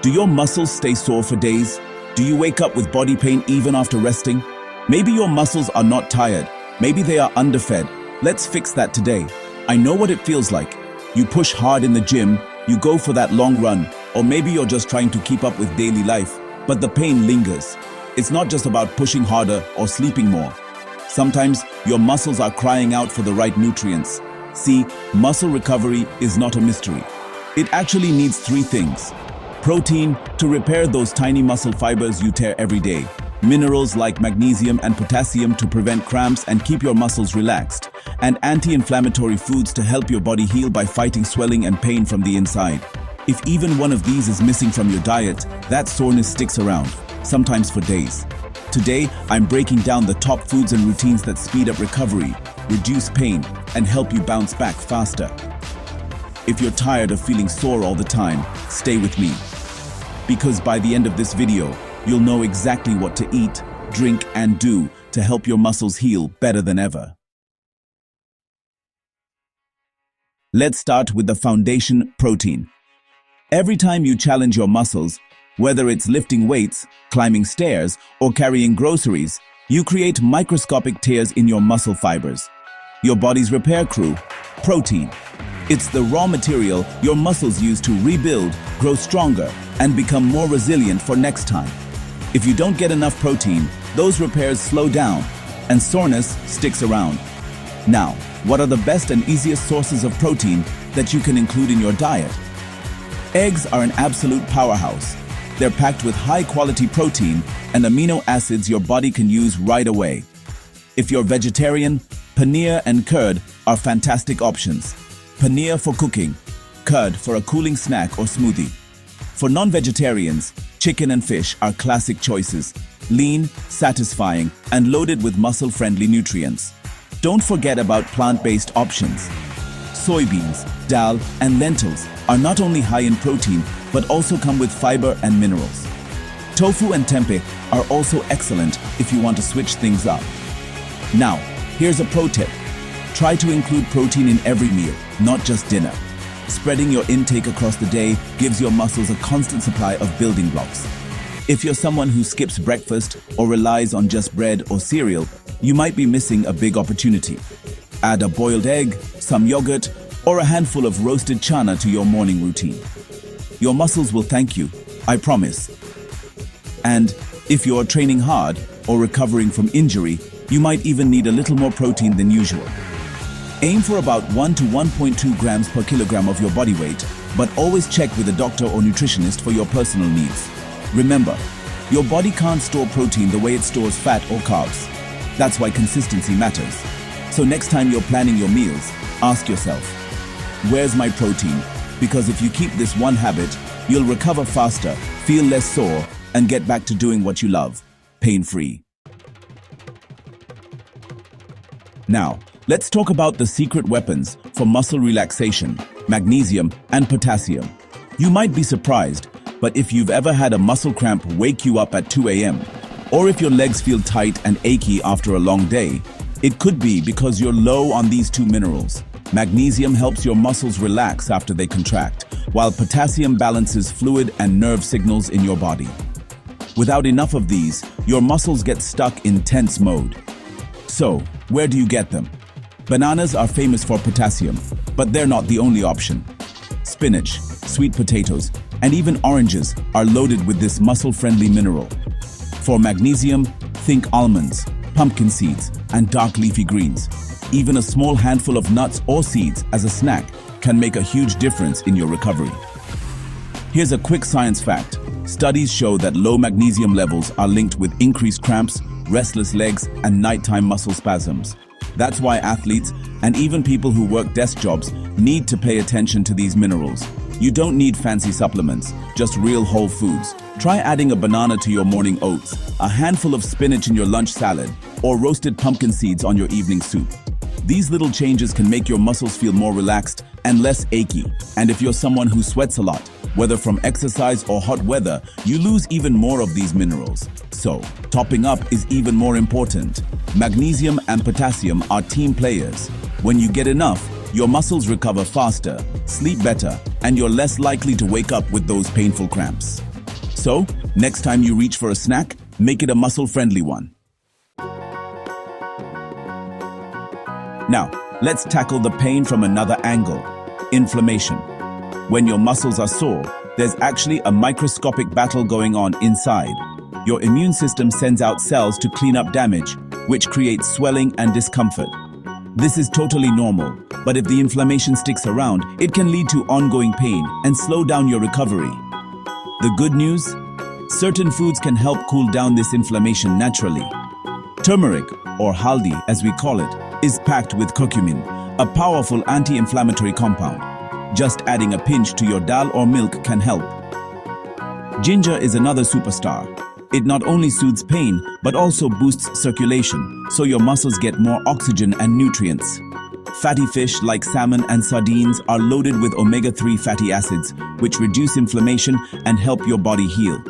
Do your muscles stay sore for days? Do you wake up with body pain even after resting? Maybe your muscles are not tired. Maybe they are underfed. Let's fix that today. I know what it feels like. You push hard in the gym, you go for that long run, or maybe you're just trying to keep up with daily life, but the pain lingers. It's not just about pushing harder or sleeping more. Sometimes your muscles are crying out for the right nutrients. See, muscle recovery is not a mystery. It actually needs 3 things. Protein to repair those tiny muscle fibers you tear every day. Minerals like magnesium and potassium to prevent cramps and keep your muscles relaxed. And anti-inflammatory foods to help your body heal by fighting swelling and pain from the inside. If even one of these is missing from your diet, that soreness sticks around, sometimes for days. Today, I'm breaking down the top foods and routines that speed up recovery, reduce pain, and help you bounce back faster. If you're tired of feeling sore all the time, stay with me. Because by the end of this video, you'll know exactly what to eat, drink, and do to help your muscles heal better than ever. Let's start with the foundation, protein. Every time you challenge your muscles, whether it's lifting weights, climbing stairs, or carrying groceries, you create microscopic tears in your muscle fibers. Your body's repair crew, protein. It's the raw material your muscles use to rebuild, grow stronger, and become more resilient for next time. If you don't get enough protein, those repairs slow down, and soreness sticks around. Now, what are the best and easiest sources of protein that you can include in your diet? Eggs are an absolute powerhouse. They're packed with high-quality protein and amino acids your body can use right away. If you're vegetarian, paneer and curd are fantastic options. Paneer for cooking, curd for a cooling snack or smoothie. For non-vegetarians, chicken and fish are classic choices, lean, satisfying, and loaded with muscle-friendly nutrients. Don't forget about plant-based options. Soybeans, dal, and lentils are not only high in protein, but also come with fiber and minerals. Tofu and tempeh are also excellent if you want to switch things up. Now, here's a pro tip. Try to include protein in every meal, not just dinner. Spreading your intake across the day gives your muscles a constant supply of building blocks. If you're someone who skips breakfast or relies on just bread or cereal, you might be missing a big opportunity. Add a boiled egg, some yogurt, or a handful of roasted chana to your morning routine. Your muscles will thank you, I promise. And if you're training hard or recovering from injury, you might even need a little more protein than usual. Aim for about 1 to 1.2 grams per kilogram of your body weight, but always check with a doctor or nutritionist for your personal needs. Remember, your body can't store protein the way it stores fat or carbs. That's why consistency matters. So next time you're planning your meals, ask yourself, where's my protein? Because if you keep this one habit, you'll recover faster, feel less sore, and get back to doing what you love, pain-free. Now, let's talk about the secret weapons for muscle relaxation, magnesium and potassium. You might be surprised, but if you've ever had a muscle cramp wake you up at 2 a.m., or if your legs feel tight and achy after a long day, it could be because you're low on these 2 minerals. Magnesium helps your muscles relax after they contract, while potassium balances fluid and nerve signals in your body. Without enough of these, your muscles get stuck in tense mode. So, where do you get them? Bananas are famous for potassium, but they're not the only option. Spinach, sweet potatoes, and even oranges are loaded with this muscle-friendly mineral. For magnesium, think almonds, pumpkin seeds, and dark leafy greens. Even a small handful of nuts or seeds as a snack can make a huge difference in your recovery. Here's a quick science fact. Studies show that low magnesium levels are linked with increased cramps, restless legs, and nighttime muscle spasms. That's why athletes and even people who work desk jobs need to pay attention to these minerals. You don't need fancy supplements, just real whole foods. Try adding a banana to your morning oats, a handful of spinach in your lunch salad, or roasted pumpkin seeds on your evening soup. These little changes can make your muscles feel more relaxed and less achy. And if you're someone who sweats a lot, whether from exercise or hot weather, you lose even more of these minerals. So, topping up is even more important. Magnesium and potassium are team players. When you get enough, your muscles recover faster, sleep better, and you're less likely to wake up with those painful cramps. So, next time you reach for a snack, make it a muscle-friendly one. Now, let's tackle the pain from another angle: inflammation. When your muscles are sore, there's actually a microscopic battle going on inside. Your immune system sends out cells to clean up damage, which creates swelling and discomfort. This is totally normal, but if the inflammation sticks around, it can lead to ongoing pain and slow down your recovery. The good news? Certain foods can help cool down this inflammation naturally. Turmeric, or haldi as we call it, is packed with curcumin, a powerful anti-inflammatory compound. Just adding a pinch to your dal or milk can help. Ginger is another superstar. It not only soothes pain, but also boosts circulation, so your muscles get more oxygen and nutrients. Fatty fish like salmon and sardines are loaded with omega-3 fatty acids, which reduce inflammation and help your body heal.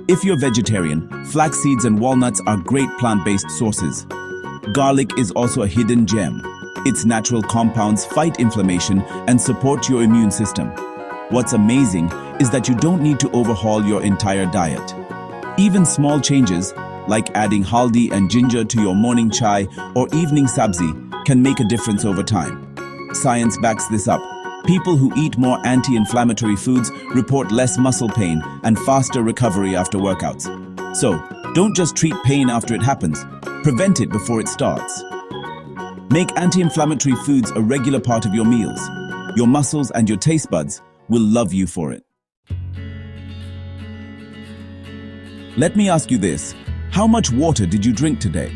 If you're vegetarian, flax seeds and walnuts are great plant-based sources. Garlic is also a hidden gem. Its natural compounds fight inflammation and support your immune system. What's amazing is that you don't need to overhaul your entire diet. Even small changes, like adding haldi and ginger to your morning chai or evening sabzi, can make a difference over time. Science backs this up. People who eat more anti-inflammatory foods report less muscle pain and faster recovery after workouts. So, don't just treat pain after it happens. Prevent it before it starts. Make anti-inflammatory foods a regular part of your meals. Your muscles and your taste buds will love you for it. Let me ask you this: how much water did you drink today?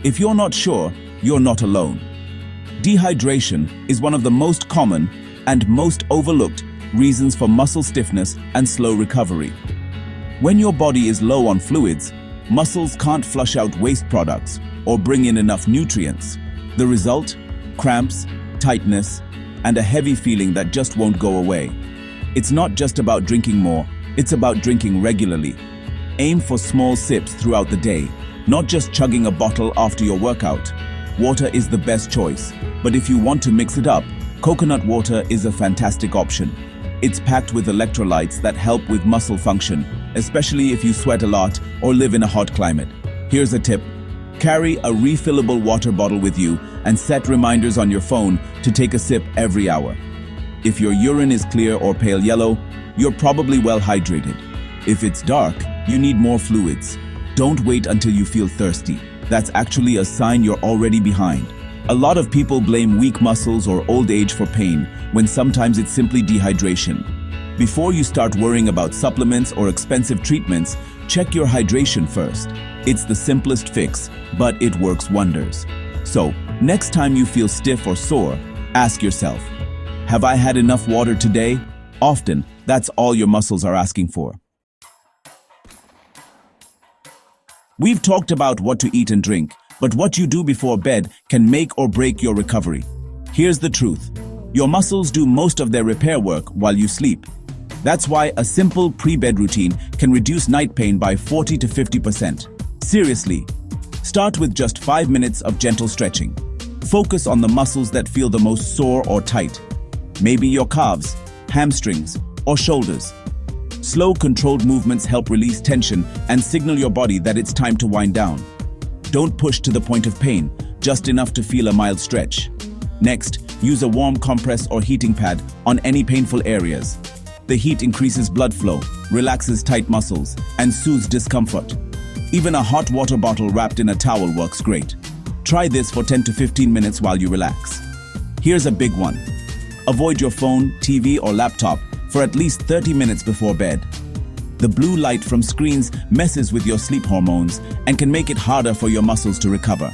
If you're not sure, you're not alone. Dehydration is one of the most common and most overlooked reasons for muscle stiffness and slow recovery. When your body is low on fluids, muscles can't flush out waste products or bring in enough nutrients. The result? Cramps, tightness, and a heavy feeling that just won't go away. It's not just about drinking more, it's about drinking regularly. Aim for small sips throughout the day, not just chugging a bottle after your workout. Water is the best choice, but if you want to mix it up, coconut water is a fantastic option. It's packed with electrolytes that help with muscle function, especially if you sweat a lot or live in a hot climate. Here's a tip: carry a refillable water bottle with you and set reminders on your phone to take a sip every hour. If your urine is clear or pale yellow, you're probably well hydrated. If it's dark, you need more fluids. Don't wait until you feel thirsty. That's actually a sign you're already behind. A lot of people blame weak muscles or old age for pain, when sometimes it's simply dehydration. Before you start worrying about supplements or expensive treatments, check your hydration first. It's the simplest fix, but it works wonders. So, next time you feel stiff or sore, ask yourself, have I had enough water today? Often, that's all your muscles are asking for. We've talked about what to eat and drink, but what you do before bed can make or break your recovery. Here's the truth: your muscles do most of their repair work while you sleep. That's why a simple pre-bed routine can reduce night pain by 40 to 50%. Seriously, start with just 5 minutes of gentle stretching. Focus on the muscles that feel the most sore or tight. Maybe your calves, hamstrings, or shoulders. Slow, controlled movements help release tension and signal your body that it's time to wind down. Don't push to the point of pain, just enough to feel a mild stretch. Next, use a warm compress or heating pad on any painful areas. The heat increases blood flow, relaxes tight muscles, and soothes discomfort. Even a hot water bottle wrapped in a towel works great. Try this for 10 to 15 minutes while you relax. Here's a big one: avoid your phone, TV, or laptop for at least 30 minutes before bed. The blue light from screens messes with your sleep hormones and can make it harder for your muscles to recover.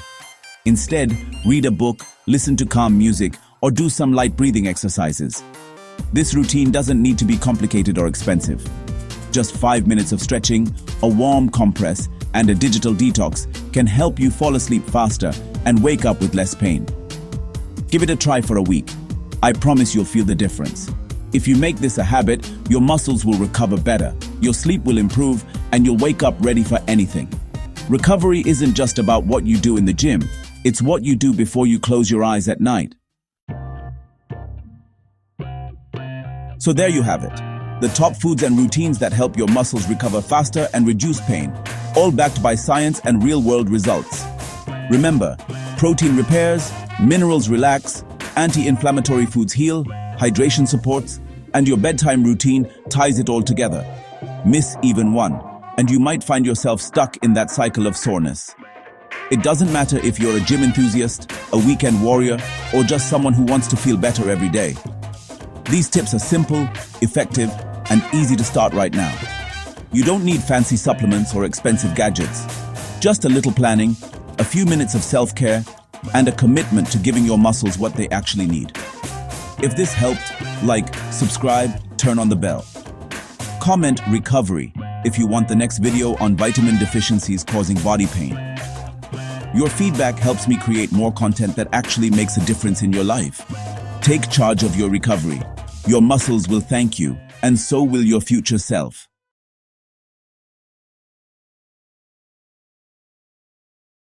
Instead, read a book, listen to calm music, or do some light breathing exercises. This routine doesn't need to be complicated or expensive. Just 5 minutes of stretching, a warm compress, and a digital detox can help you fall asleep faster and wake up with less pain. Give it a try for a week. I promise you'll feel the difference. If you make this a habit, your muscles will recover better, your sleep will improve, and you'll wake up ready for anything. Recovery isn't just about what you do in the gym, it's what you do before you close your eyes at night. So there you have it. The top foods and routines that help your muscles recover faster and reduce pain, all backed by science and real-world results. Remember, protein repairs, minerals relax, anti-inflammatory foods heal, hydration supports, and your bedtime routine ties it all together. Miss even one, and you might find yourself stuck in that cycle of soreness. It doesn't matter if you're a gym enthusiast, a weekend warrior, or just someone who wants to feel better every day. These tips are simple, effective, and easy to start right now. You don't need fancy supplements or expensive gadgets. Just a little planning, a few minutes of self-care, and a commitment to giving your muscles what they actually need. If this helped, like, subscribe, turn on the bell. Comment recovery if you want the next video on vitamin deficiencies causing body pain. Your feedback helps me create more content that actually makes a difference in your life. Take charge of your recovery. Your muscles will thank you, and so will your future self.